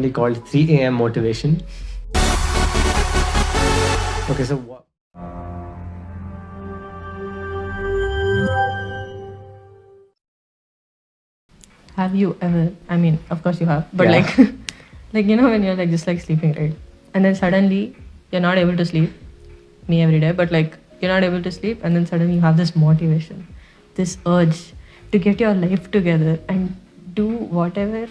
Called 3 a.m. motivation. Okay, so what? Have you ever, I mean, of course you have, but Yeah. like, when you're like just like sleeping, right? And then suddenly you're not able to sleep, me every day, but like you're not able to sleep, and then suddenly you have this motivation, this urge to get your life together and do whatever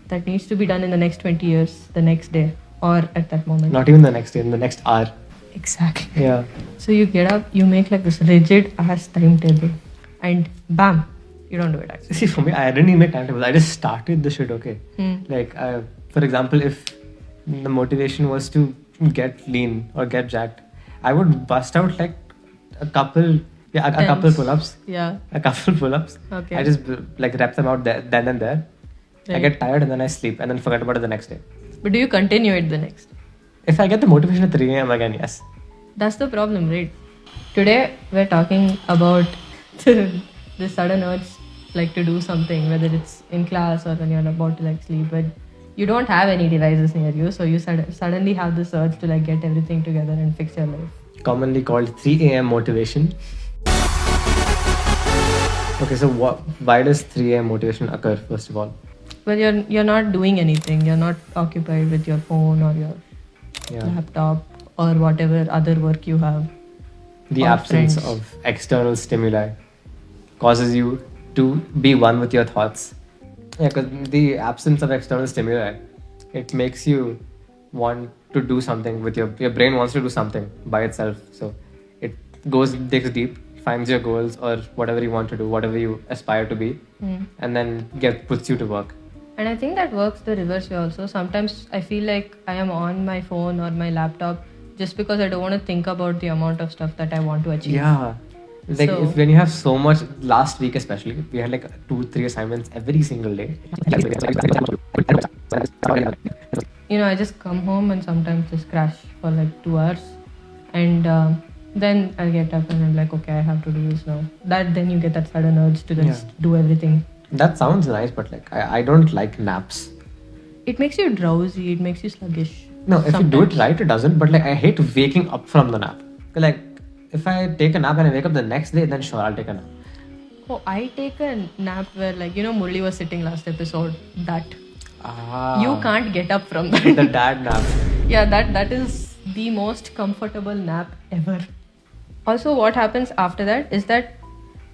that needs to be done in the next 20 years, the next day, or at that moment. Not even the next day, in the next hour. Exactly. Yeah. So you get up, you make like this rigid ass timetable, and bam, you don't do it actually. See, for me, I didn't even make timetable. I just started the shit, okay? Like, for example, if the motivation was to get lean or get jacked, I would bust out like a couple, a couple Tens. pull-ups. Yeah. A couple pull-ups. Okay. I just like rep them out there, then and there. I Right. get tired and then I sleep and then forget about it the next day. But do you continue it the next? If I get the motivation at 3 a.m. again, yes. That's the problem, right? Today we're talking about the sudden urge like to do something, whether it's in class or when you're about to like sleep, but you don't have any devices near you, so you suddenly have this urge to like get everything together and fix your life. Commonly called 3 a.m. motivation. Okay, so why does 3 a.m. motivation occur, first of all? Well, you're not doing anything. You're not occupied with your phone or your Yeah. laptop or whatever other work you have. The Or absence friends. of external stimuli causes you to be one with your thoughts. Yeah, because the absence of external stimuli, it makes you want to do something with your brain wants to do something by itself. So it digs deep, finds your goals or whatever you want to do, whatever you aspire to be, and then puts you to work. And I think that works the reverse way also. Sometimes I feel like I am on my phone or my laptop just because I don't want to think about the amount of stuff that I want to achieve. Yeah. Like So- when you have so much, last week especially, we had like 2-3 assignments every single day. I just come home and sometimes just crash for like 2 hours. And then I'll get up and I'm like, okay, I have to do this now. Then you get that sudden urge to just do everything. That sounds nice, but like I don't like naps. It makes you drowsy, it makes you sluggish. No, if you do it sometimes. right, it doesn't. But like I hate waking up from the nap. Like if I take a nap and I wake up the next day, then sure I'll take a nap. Oh, I take a nap where like, Murli was sitting last episode. That. Ah. You can't get up from that. The dad nap. Yeah, that is the most comfortable nap ever. Also, what happens after that is that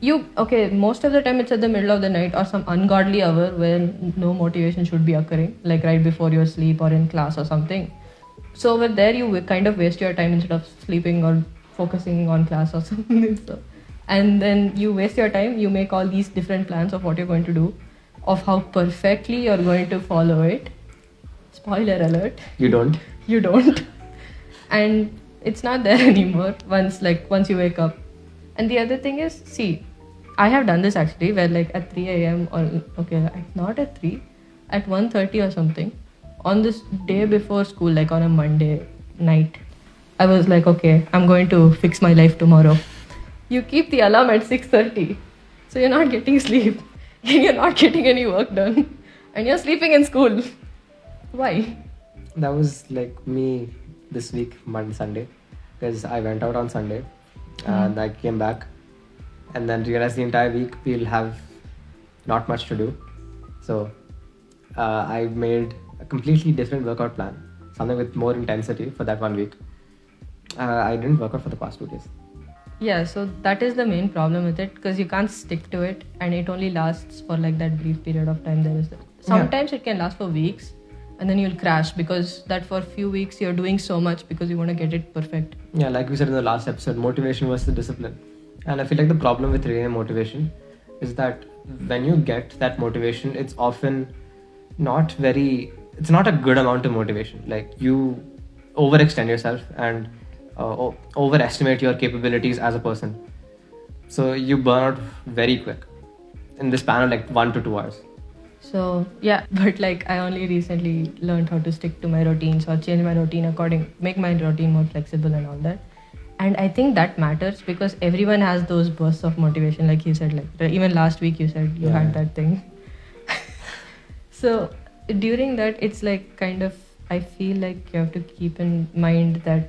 most of the time it's at the middle of the night or some ungodly hour when no motivation should be occurring, like right before your sleep or in class or something. So over there, you kind of waste your time instead of sleeping or focusing on class or something. And then you waste your time, you make all these different plans of what you're going to do, of how perfectly you're going to follow it. Spoiler alert. You don't. You don't. And it's not there anymore once you wake up. And the other thing is, see, I have done this actually where like at 3 a.m. or not at 3, at 1:30 or something, on this day before school, like on a Monday night, I was like, okay, I'm going to fix my life tomorrow. You keep the alarm at 6:30, so you're not getting sleep, and you're not getting any work done, and you're sleeping in school. Why? That was like me this week, Sunday, because I went out on Sunday and I came back and then realized the entire week we'll have not much to do. So I made a completely different workout plan, something with more intensity for that 1 week. I didn't work out for the past 2 days. Yeah, so that is the main problem with it because you can't stick to it and it only lasts for like that brief period of time. Sometimes it can last for weeks and then you'll crash because that for a few weeks you're doing so much because you want to get it perfect. Yeah, like we said in the last episode, motivation versus discipline. And I feel like the problem with 3 a.m. motivation is that when you get that motivation, it's often it's not a good amount of motivation. Like you overextend yourself and overestimate your capabilities as a person. So you burn out very quick in the span of like 1 to 2 hours. So yeah, but like I only recently learned how to stick to my routines or change my routine make my routine more flexible and all that. And I think that matters because everyone has those bursts of motivation, like you said, like even last week you said you had that thing. So during that, it's like kind of, I feel like you have to keep in mind that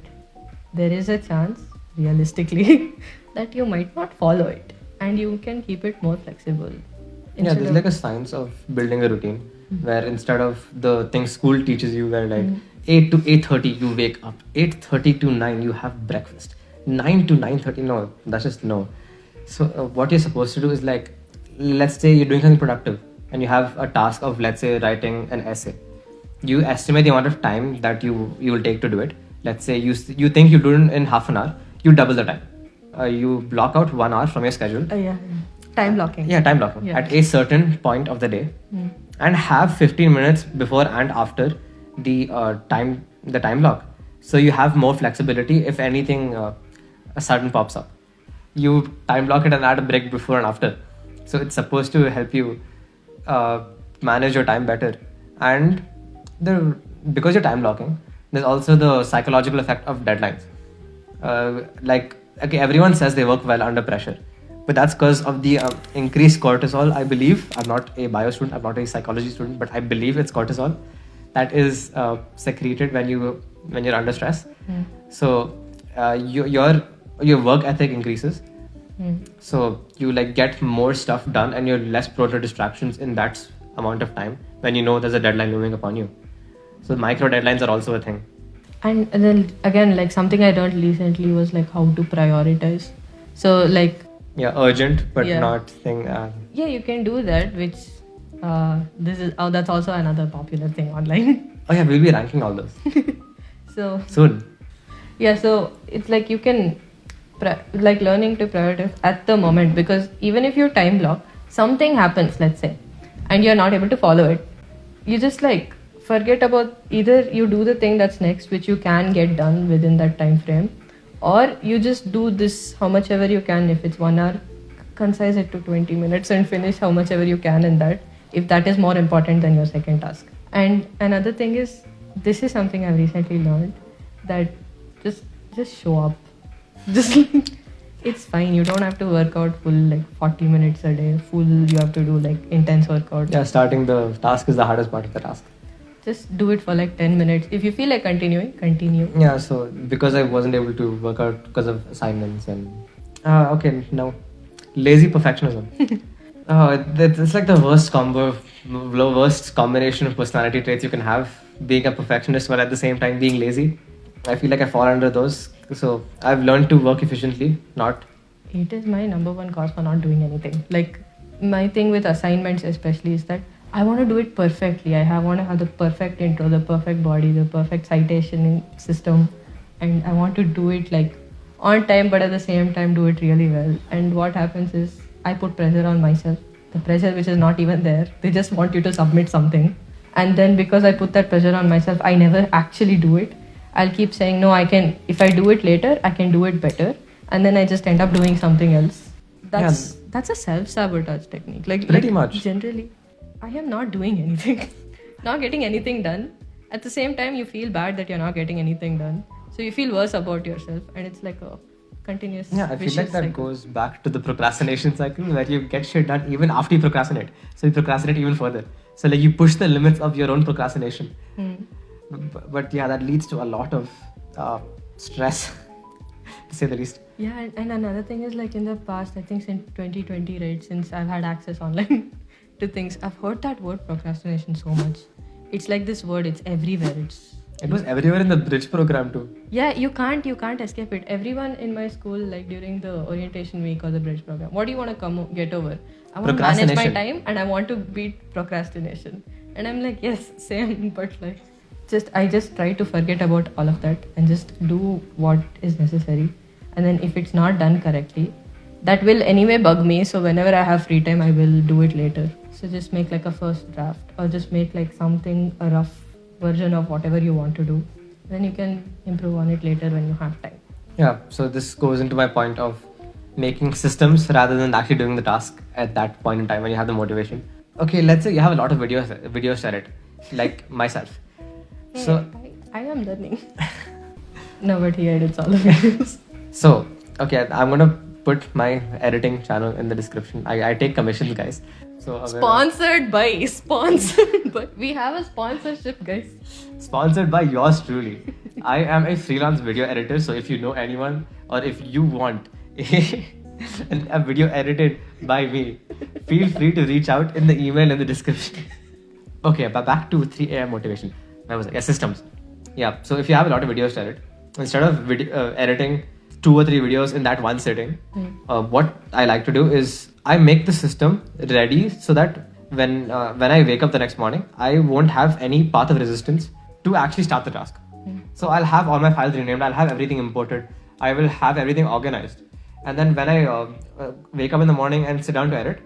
there is a chance, realistically, that you might not follow it, and you can keep it more flexible. Yeah, Instead there's of- like a science of building a routine where instead of the things school teaches you, where like 8 to 8:30 you wake up, 8:30 to 9 you have breakfast, 9 to 9:30 no, that's just no. So what you're supposed to do is like, let's say you're doing something productive and you have a task of, let's say, writing an essay. You estimate the amount of time that you will take to do it. Let's say you think you'll do it in half an hour, you double the time. You block out 1 hour from your schedule. yeah. Time blocking. Yeah, time blocking Yeah. at a certain point of the day, and have 15 minutes before and after the time block. So you have more flexibility if anything sudden pops up. You time block it and add a break before and after. So it's supposed to help you manage your time better. And because you're time blocking, there's also the psychological effect of deadlines. Like, okay, everyone says they work well under pressure, but that's because of the increased cortisol, I believe. I'm not a bio student, I'm not a psychology student, but I believe it's cortisol that is secreted when you're under stress. So your work ethic increases. So you like get more stuff done, and you're less prone to distractions in that amount of time when you know there's a deadline looming upon you. So micro deadlines are also a thing. And then again, like something I learned recently was like how to prioritize. So like, Yeah, urgent but Yeah. not thing. yeah, you can do that, which that's also another popular thing online. Oh yeah, we'll be ranking all those So soon. yeah, so it's like you can like learning to prioritize at the moment, because even if you time block, something happens, let's say, and you're not able to follow it, you just like forget about, either you do the thing that's next, which you can get done within that time frame, or you just do this how much ever you can. If it's 1 hour, concise it to 20 minutes and finish how much ever you can in that, if that is more important than your second task. And another thing is, this is something I've recently learned, that just show up. Just it's fine, you don't have to work out full like 40 minutes a day full, you have to do like intense workout. Yeah, starting the task is the hardest part of the task. Just do it for like 10 minutes. If you feel like continuing, continue. Yeah, so because I wasn't able to work out because of assignments and okay, no, lazy perfectionism. It's like the worst combination of personality traits you can have, being a perfectionist while at the same time being lazy. I feel like I fall under those. So I've learned to work efficiently, not. It is my number one cause for not doing anything. Like, my thing with assignments especially is that I want to do it perfectly. I want to have the perfect intro, the perfect body, the perfect citation system, and I want to do it like on time, but at the same time do it really well. And what happens is I put pressure on myself, the pressure which is not even there. They just want you to submit something, and then because I put that pressure on myself, I never actually do it. I'll keep saying, no, I can, if I do it later, I can do it better. And then I just end up doing something else. That's a self-sabotage technique. Pretty much. Generally, I am not doing anything. Not getting anything done. At the same time, you feel bad that you're not getting anything done. So you feel worse about yourself. And it's like a continuous Yeah, I feel vicious like that cycle. goes back to the procrastination cycle, where you get shit done even after you procrastinate. So you procrastinate even further. So like you push the limits of your own procrastination. But yeah, that leads to a lot of stress, to say the least. Yeah, and another thing is, like, in the past, I think since 2020, right, since I've had access online to things, I've heard that word procrastination so much. It's like this word, it's everywhere. It was everywhere in the bridge program too. Yeah, you can't escape it. Everyone in my school, like during the orientation week or the bridge program, what do you want to get over? I want to manage my time and I want to beat procrastination. And I'm like, yes, same, but like, I just try to forget about all of that and just do what is necessary. And then if it's not done correctly, that will anyway bug me. So whenever I have free time, I will do it later. So just make like a first draft, or just make like something, a rough version of whatever you want to do. Then you can improve on it later when you have time. Yeah, so this goes into my point of making systems rather than actually doing the task at that point in time when you have the motivation. Okay, let's say you have a lot of videos to edit, like myself. So I am learning. No, but he edits all the videos. So, okay, I'm gonna put my editing channel in the description. I take commissions, guys. So Sponsored by. We have a sponsorship, guys. Sponsored by yours truly. I am a freelance video editor, so if you know anyone or if you want a video edited by me, feel free to reach out in the email in the description. Okay, but back to 3 a.m. motivation. Where was it? Yeah, systems. Yeah, so if you have a lot of videos to edit, instead of editing 2 or 3 videos in that one sitting, what I like to do is I make the system ready so that when I wake up the next morning, I won't have any path of resistance to actually start the task. So I'll have all my files renamed, I'll have everything imported, I will have everything organized. And then when I wake up in the morning and sit down to edit,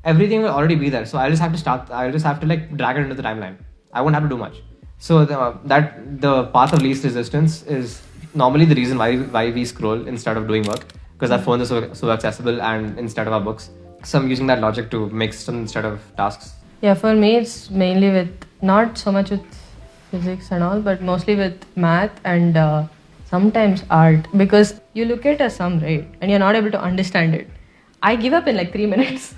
everything will already be there. So I'll just have to like drag it into the timeline. I won't have to do much. So the path of least resistance is normally the reason why we scroll instead of doing work, because our phones are so accessible and instead of our books. So I'm using that logic to make systems instead of tasks. Yeah, for me it's mainly with not so much with physics and all, but mostly with math and sometimes art, because you look at a sum, right, and you're not able to understand it. I give up in like 3 minutes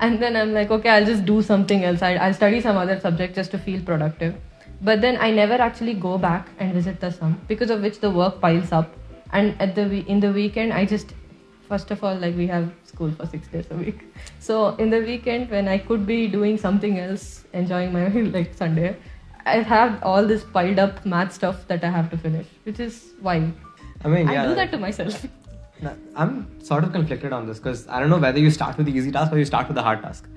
and then I'm like, okay, I'll just do something else. I'll study some other subject just to feel productive. But then I never actually go back and visit the sum, because of which the work piles up. And in the weekend, I just, first of all, like we have school for 6 days a week. So in the weekend, when I could be doing something else, enjoying my like Sunday, I have all this piled up math stuff that I have to finish, which is why I mean, I do that to myself. I'm sort of conflicted on this because I don't know whether you start with the easy task or you start with the hard task.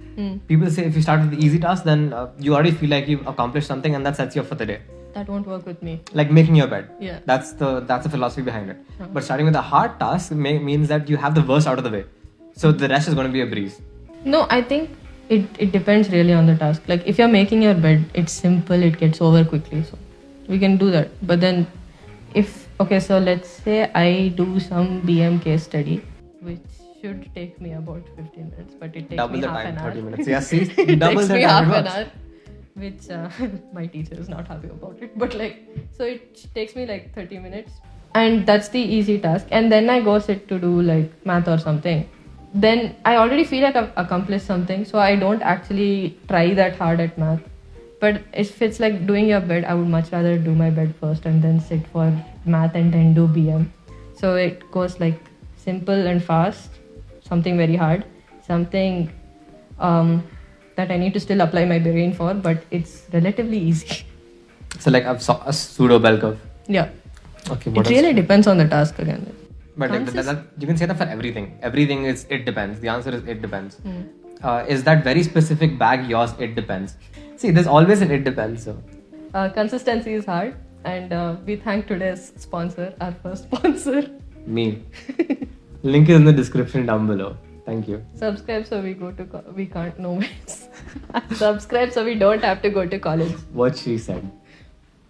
People say if you start with the easy task, then you already feel like you've accomplished something and that sets you up for the day. That won't work with me. Like making your bed. Yeah. That's the philosophy behind it. But starting with a hard task means that you have the worst out of the way. So the rest is going to be a breeze. No, I think it depends really on the task. Like if you're making your bed, it's simple, it gets over quickly. So we can do that. But then so let's say I do some BM case study, which should take me about 15 minutes, but it takes Double me the half time, an hour. 30 minutes. Yeah, see? It Double takes the me time. half It an works. hour, which my teacher is not happy about it. But like, so it takes me like 30 minutes, and that's the easy task. And then I go sit to do like math or something. Then I already feel like I've accomplished something, so I don't actually try that hard at math. But if it's like doing your bed, I would much rather do my bed first and then sit for math and then do BM. So it goes like simple and fast, something very hard, something that I need to still apply my brain for, but it's relatively easy. So like a pseudo bell curve. Yeah. Okay, It really depends on the task again. But like, you can say that for everything. Everything is it depends. The answer is it depends. Is that very specific bag yours? It depends. See, there's always an it depends. So Consistency is hard, and we thank today's sponsor, our first sponsor. me. Link is in the description down below. Thank you. Subscribe so we can't know. Subscribe so we don't have to go to college. What she said.